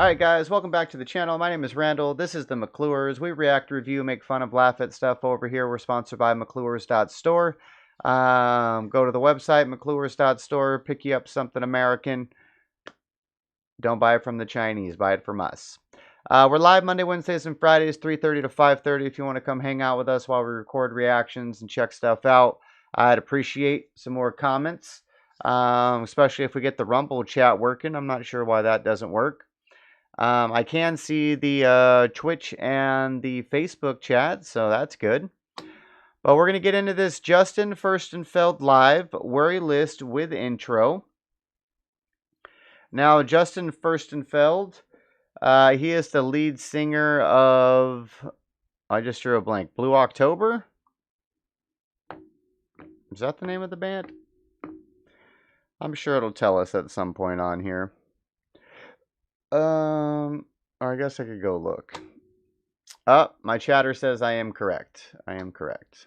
Alright guys, welcome back to the channel. My name is Randall. This is the McClures. We react, review, make fun of, laugh at stuff over here. We're sponsored by McClures.store. Go to the website, McClures.store, pick you up something American. Don't buy it from the Chinese, buy it from us. We're live Monday, Wednesdays, and Fridays, 3:30 to 5:30. If you want to come hang out with us while we record reactions and check stuff out, I'd appreciate some more comments, especially if we get the Rumble chat working. I'm not sure why that doesn't work. I can see the Twitch and the Facebook chat, so that's good. But we're going to get into this Justin Furstenfeld live worry list with intro. Now, Justin Furstenfeld, he is the lead singer of, I just drew a blank, Blue October? Is that the name of the band? I'm sure it'll tell us at some point on here. I guess I could go look. Oh, my chatter says I am correct. I am correct.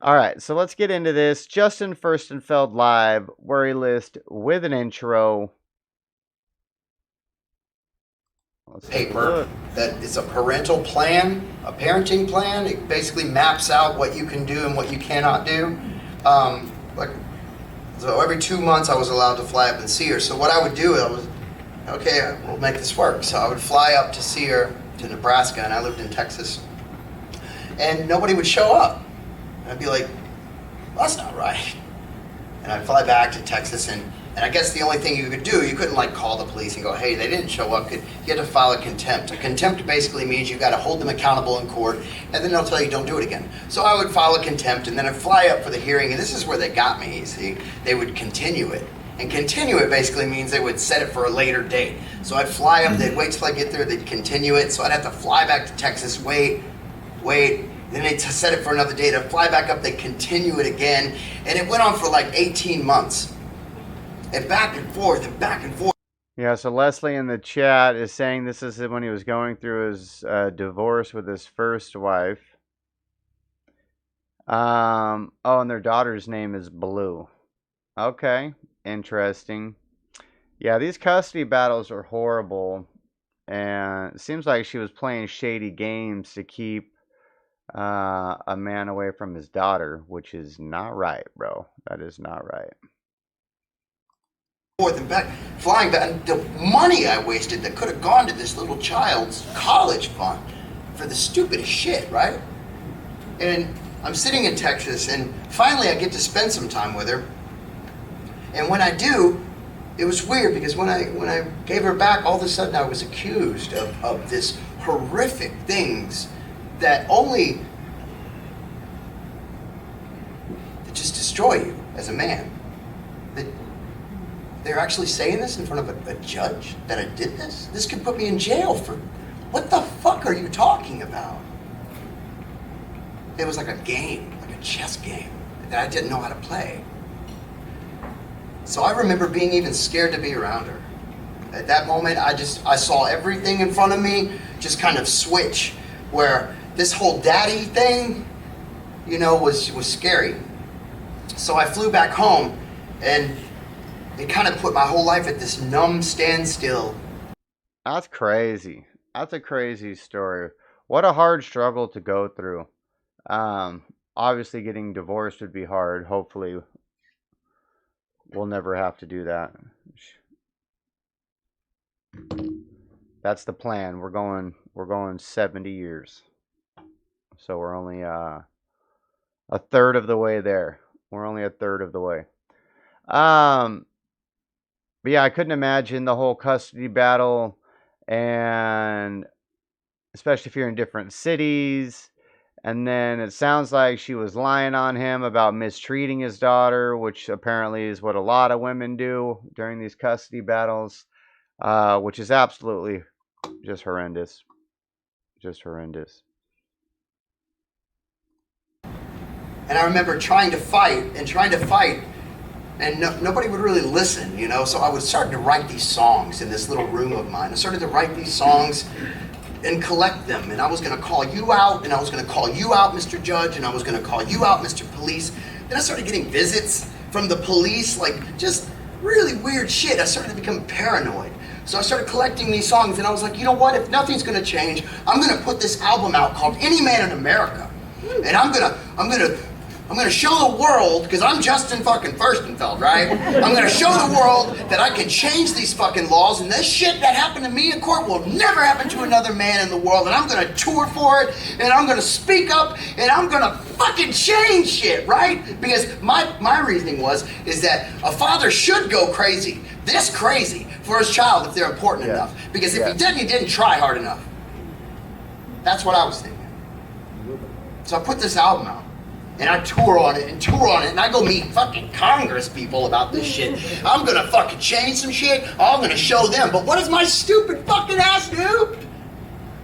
All right, so let's get into this. Justin Furstenfeld live worry list with an intro. Paper that is a parental plan, a parenting plan. It basically maps out what you can do and what you cannot do. So every 2 months I was allowed to fly up and see her. So what I would do, okay, we'll make this work. So I would fly up to see her to Nebraska, and I lived in Texas. And nobody would show up. And I'd be like, well, that's not right. And I'd fly back to Texas, and I guess the only thing you could do, you couldn't like call the police and go, hey, they didn't show up. You had to file a contempt. A contempt basically means you got to hold them accountable in court, and then they'll tell you don't do it again. So I would file a contempt, and then I'd fly up for the hearing, and this is where they got me, you see. They would continue it. And continue it basically means they would set it for a later date. So I'd fly up, they'd wait till I get there, they'd continue it. So I'd have to fly back to Texas, wait, then they'd set it for another date. I'd fly back up, they'd continue it again. And it went on for like 18 months. And back and forth and back and forth. Yeah, so Leslie in the chat is saying this is when he was going through his divorce with his first wife. Oh, and their daughter's name is Blue. Okay, interesting. Yeah, these custody battles are horrible. And it seems like she was playing shady games to keep a man away from his daughter, which is not right, bro. That is not right. Forth and back, flying back, and the money I wasted that could have gone to this little child's college fund for the stupidest shit, right? And I'm sitting in Texas, and finally I get to spend some time with her. And when I do, it was weird because when I gave her back, all of a sudden I was accused of this horrific things that only that just destroy you as a man. That they're actually saying this in front of a judge, that I did this? This could put me in jail for, what the fuck are you talking about? It was like a game, like a chess game that I didn't know how to play. So I remember being even scared to be around her. At that moment, I saw everything in front of me just kind of switch, where this whole daddy thing, you know, was scary. So I flew back home, and it kind of put my whole life at this numb standstill. That's crazy. That's a crazy story. What a hard struggle to go through. Obviously getting divorced would be hard. Hopefully we'll never have to do that. That's the plan. We're going 70 years. So we're only a third of the way there. We're only a third of the way. But yeah, I couldn't imagine the whole custody battle, and especially if you're in different cities. And then it sounds like she was lying on him about mistreating his daughter, which apparently is what a lot of women do during these custody battles, which is absolutely just horrendous. Just horrendous. And I remember trying to fight, and nobody would really listen, you know? So I was starting to write these songs in this little room of mine. I started to write these songs and collect them, and I was gonna call you out, and I was gonna call you out, Mr. Judge, and I was gonna call you out, Mr. Police. Then I started getting visits from the police, like just really weird shit. I started to become paranoid. So I started collecting these songs, and I was like, you know what? If nothing's gonna change, I'm gonna put this album out called Any Man in America, and I'm gonna show the world, because I'm Justin fucking Furstenfeld, right? I'm gonna show the world that I can change these fucking laws, and this shit that happened to me in court will never happen to another man in the world, and I'm gonna tour for it, and I'm gonna speak up, and I'm gonna fucking change shit, right? Because my reasoning is that a father should go crazy, this crazy, for his child if they're important enough. Because if he didn't try hard enough. That's what I was thinking. So I put this album out. And I tour on it, and I go meet fucking Congress people about this shit. I'm gonna fucking change some shit, I'm gonna show them. But what does my stupid fucking ass do?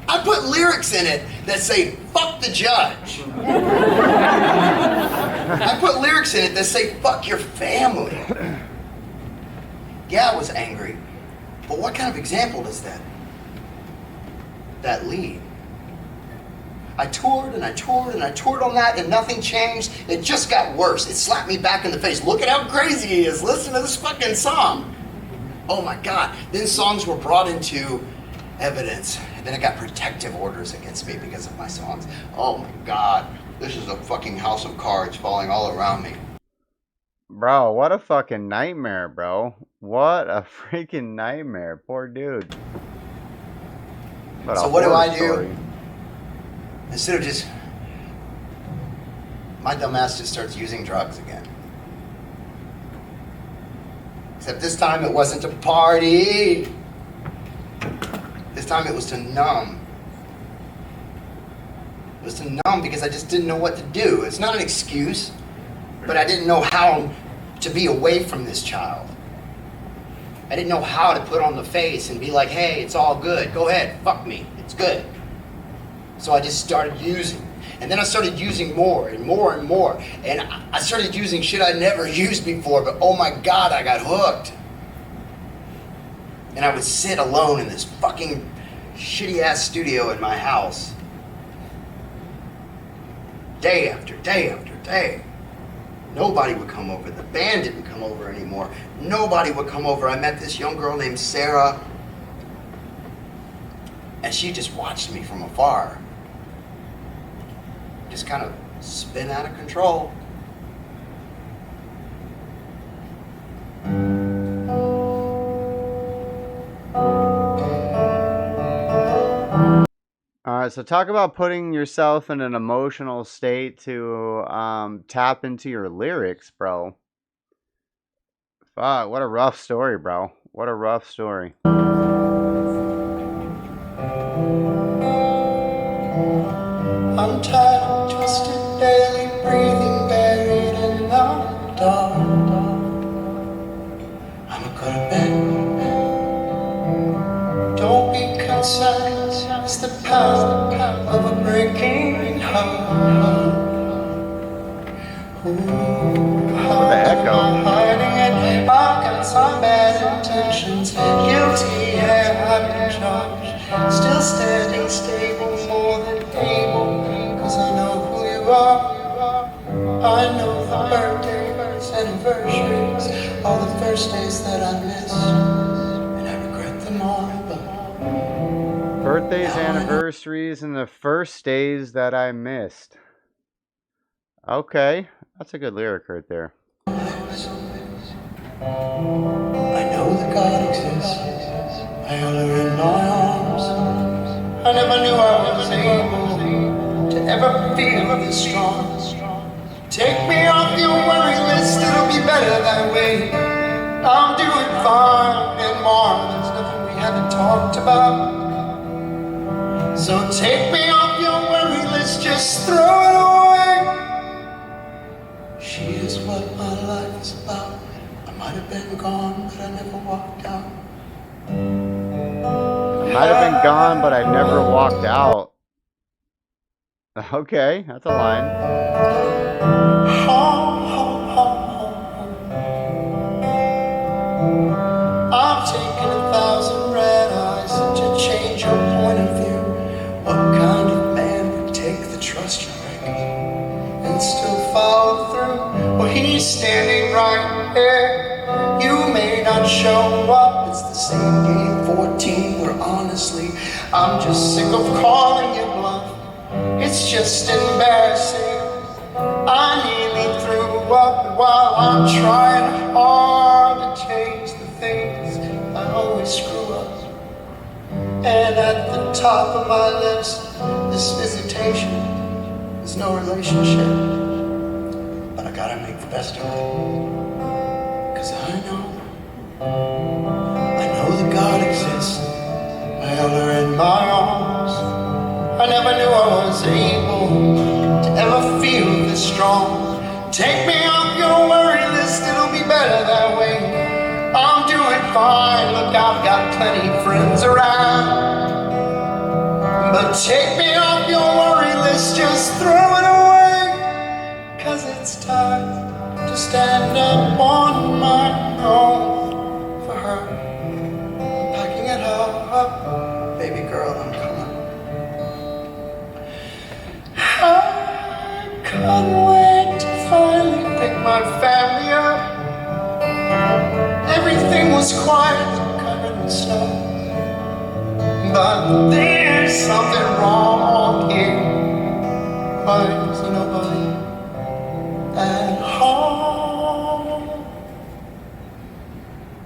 I put lyrics in it that say, fuck the judge. I put lyrics in it that say, fuck your family. Yeah, I was angry, but what kind of example is that lead? I toured and I toured and I toured on that, and nothing changed. It just got worse. It slapped me back in the face. Look at how crazy he is. Listen to this fucking song. Oh my God. Then songs were brought into evidence. And then I got protective orders against me because of my songs. Oh my God. This is a fucking house of cards falling all around me. Bro, what a fucking nightmare, bro. What a freaking nightmare. Poor dude. So what do I do? Instead of just, my dumb ass just starts using drugs again. Except this time it wasn't to party. This time it was to numb. It was to numb because I just didn't know what to do. It's not an excuse, but I didn't know how to be away from this child. I didn't know how to put on the face and be like, hey, it's all good. Go ahead, fuck me, it's good. So I just started using. And then I started using more and more and more. And I started using shit I never used before, but oh my God, I got hooked. And I would sit alone in this fucking shitty ass studio in my house. Day after day after day. Nobody would come over. The band didn't come over anymore. Nobody would come over. I met this young girl named Sarah. And she just watched me from afar. Just kind of spin out of control. Alright, so talk about putting yourself in an emotional state to tap into your lyrics, bro. Fuck, what a rough story, bro. What a rough story. I'm tired, twisted, barely breathing, buried in the dark. I'ma go to bed. Don't be concerned, it's the power of a breaking heart. What the echo? Hiding it, I've got some bad intentions. Guilty, yeah, I've been charged. Still standing stable, more than able. Cause I know who you are. I know the birthdays, anniversaries, all the first days that I missed, and I regret them all. Birthdays, anniversaries, and the first days that I missed. Okay, that's a good lyric right there. I know that God exists. I held her in my arms. I never knew I was able to ever feel this strong. Take me off your worry list, it'll be better that way. I'm doing fine and more, there's nothing we haven't talked about. So take me off your worry list, just throw it away. She is what my life is about. I might have been gone, but I never walked out. I might have been gone, but I never walked out. Okay, that's a line. I've taken 1,000 red eyes to change your point of view. What kind of man would take the trust you're making and still follow through? Well, he's standing right there. You may not never show up. It's the same game 14 where honestly I'm just sick of calling you bluff. It's just embarrassing. I nearly threw up while I'm trying hard to change the things I always screw up. And at the top of my list, this visitation is no relationship, but I gotta make the best of it. 'Cause I know that God exists. I held her in my arms. I never knew I was able to ever feel this strong. Take me off your worry list, it'll be better that way. I'm doing fine, look, I've got plenty of friends around. But take me off your worry list, just throw it away. 'Cause it's time to stand up on my own for her. I'm packing it up, baby girl, I'm coming. I couldn't wait to finally pick my family up. Everything was quiet, covered in snow. But there's something wrong here. Why is nobody at home?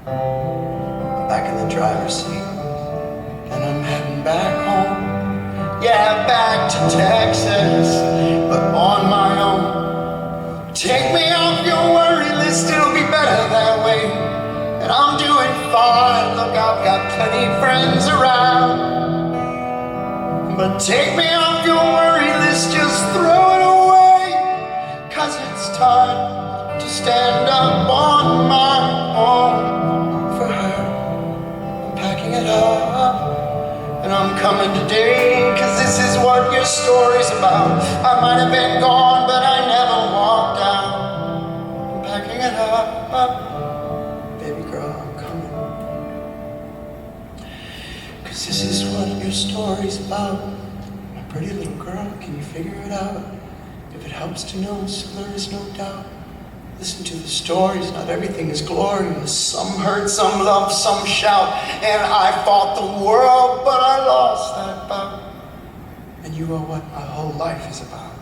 I'm back in the driver's seat, and I'm heading back home. Yeah, back to Texas, but on my own. Take me off your worry list, it'll be better that way. And I'm doing fine, look, I've got plenty of friends around. But take me off your worry list, just throw it away. 'Cause it's time to stand up on my own for her. I'm packing it up, and I'm coming today. 'Cause this is what your story's about. I might have been gone, but I never walked out. I'm packing it up, baby girl, I'm coming. 'Cause this is what your story's about. My pretty little girl, can you figure it out? If it helps to know, so there is no doubt. Listen to the stories, not everything is glorious. Some hurt, some love, some shout. And I fought the world, but I lost that bout. And you are what my whole life is about.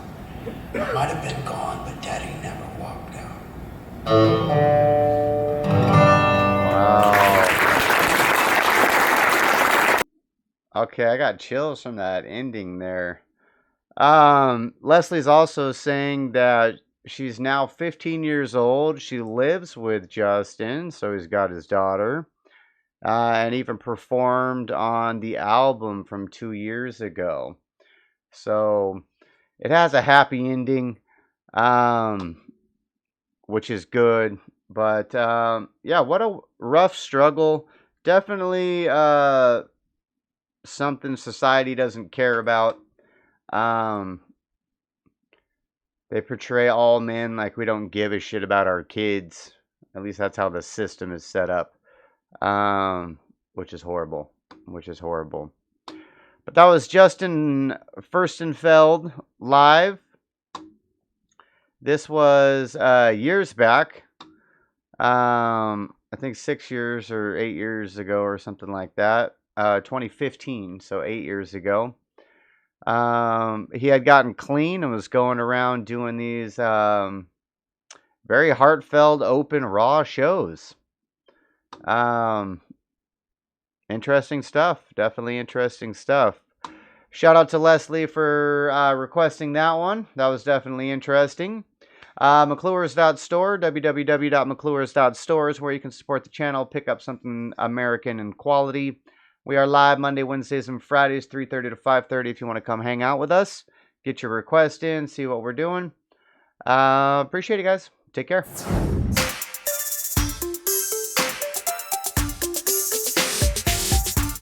I might have been gone, but Daddy never walked out. Wow. Okay, I got chills from that ending there. Leslie's also saying that she's now 15 years old. She lives with Justin, so he's got his daughter, and even performed on the album from 2 years ago. So it has a happy ending, which is good. But yeah, what a rough struggle. Definitely something society doesn't care about. They portray all men like we don't give a shit about our kids. At least that's how the system is set up, which is horrible. Which is horrible. But that was Justin Furstenfeld live. This was years back. I think 6 years or 8 years ago or something like that. 2015, so 8 years ago. He had gotten clean and was going around doing these very heartfelt, open, raw shows. Interesting stuff. Definitely interesting stuff. Shout out to Leslie for requesting that one. That was definitely interesting. McClures.store, www.mcclures.store is where you can support the channel, pick up something American and quality. We are live Monday, Wednesdays, and Fridays, 3:30 to 5:30 if you want to come hang out with us. Get your request in, see what we're doing. Appreciate it, guys. Take care.